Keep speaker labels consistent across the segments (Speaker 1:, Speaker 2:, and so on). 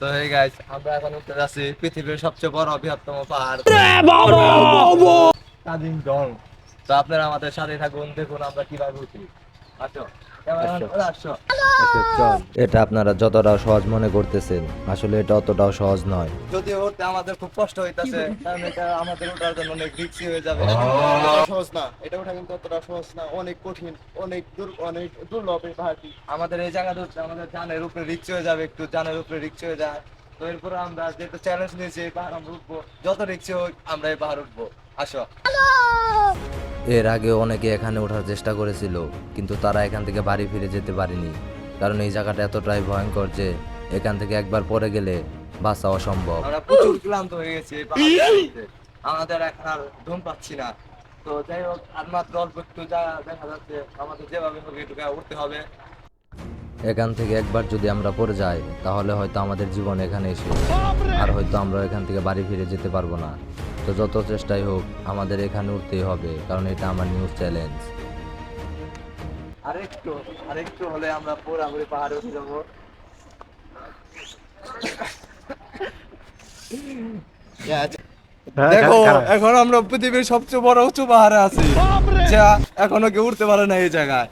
Speaker 1: তো এই গাইস আমরা এখন উঠতে যাচ্ছি পৃথিবীর সবচেয়ে বড় বৃহত্তম পাহাড় কাজিনজং। তো আপনারা আমাদের সাথে থাকুন, দেখুন আমরা কিভাবে উঠি। আসো ক্যামেরাম্যান, ওরা আসো।
Speaker 2: এটা আপনারা যতটা সহজ মনে করতেছেন, আসলে এটা অতটাও সহজ নয়।
Speaker 1: যদিও উঠতে আমাদের খুব কষ্ট হইতাছে, কারণ এটা আমাদের ওঠার জন্য অনেক রিস্কি হয়ে যাবে।
Speaker 3: সহজ না, এটা ওঠা কিন্তু অতটা সহজ না, অনেক কঠিন, অনেক দুর্লভ এই পাহাড়টি।
Speaker 1: আমাদের এই জায়গাটা হচ্ছে আমাদের জানের উপরে রিস্ক হয়ে যাবে, একটু জানের উপরে রিস্ক হয়ে যায়। তো এরপরে আমরা যেহেতু চ্যালেঞ্জ নিয়েছি এই পাহাড় আমরা উঠবো, যত রিস্কি হোক আমরা এই পাহাড় উঠবো। আসো।
Speaker 2: এর আগে অনেকে এখানে ওঠার চেষ্টা করেছিল, কিন্তু তারা এখান থেকে বাড়ি ফিরে যেতে পারেনি, কারণ এই জায়গাটা এতটাই ভয়ঙ্কর যে এখান থেকে একবার পড়ে গেলে বাঁচা অসম্ভব।
Speaker 1: আমরা প্রচুর ক্লান্ত হয়ে গেছি এই পাহাড়ে উঠতে। আমাদের এখন আর ঘুম পাচ্ছি না। তো যাই হোক, আর মাত্র অল্প একটু জায়গা দেখা যাচ্ছে, আমাদের যেভাবে হোক একটু উঠতে হবে।
Speaker 2: এখান থেকে একবার যদি আমরা পড়ে যাই, তাহলে হয়তো আমাদের জীবন এখানেই শেষ, আর হয়তো আমরা এখান থেকে বাড়ি ফিরে যেতে পারবো না। তো যত চেষ্টাই হোক আমাদের এখানে উঠতেই হবে, কারণ এটা আমার নিউজ চ্যালেঞ্জ।
Speaker 1: আরেকটু হলে আমরা পুরোপুরি পাহাড়ে উঠে যাবো। দেখো, এখন আমরা পৃথিবীর সবচেয়ে বড় উঁচু পাহাড়ে আছি, যা এখনো কেউ উঠতে পারে না এই জায়গায়।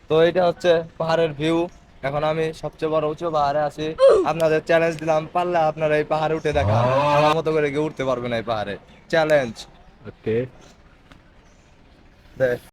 Speaker 1: তো এটা হচ্ছে পাহাড়ের ভিউ। এখন আমি সবচেয়ে বড় উঁচু পাহাড়ে আছি। আপনাদের চ্যালেঞ্জ দিলাম, পারলে আপনারা এই পাহাড়ে উঠে দেখান। আমার মতো করে কেউ উঠতে পারবে না এই পাহাড়ে। চ্যালেঞ্জ।
Speaker 2: ওকে।